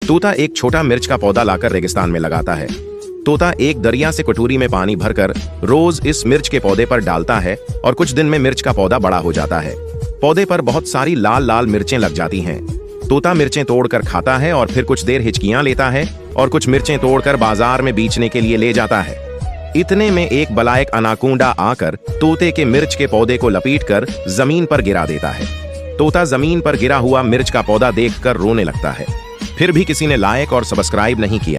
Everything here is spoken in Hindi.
तोता एक छोटा मिर्च का पौधा लाकर रेगिस्तान में लगाता है। तोता एक दरिया से कटोरी में पानी भरकर रोज इस मिर्च के पौधे पर डालता है और कुछ दिन में मिर्च का पौधा बड़ा हो जाता है। पौधे पर बहुत सारी लाल लाल मिर्चें लग जाती हैं। तोता मिर्चें तोड़कर खाता है और फिर कुछ देर हिचकियां लेता है और कुछ मिर्चें तोड़कर बाजार में बेचने के लिए ले जाता है। इतने में एक बलायक अनाकोंडा आकर तोते के मिर्च के पौधे को लपेटकर जमीन पर गिरा देता है। तोता जमीन पर गिरा हुआ मिर्च का पौधा देखकर रोने लगता है। फिर भी किसी ने लाइक और सब्सक्राइब नहीं किया।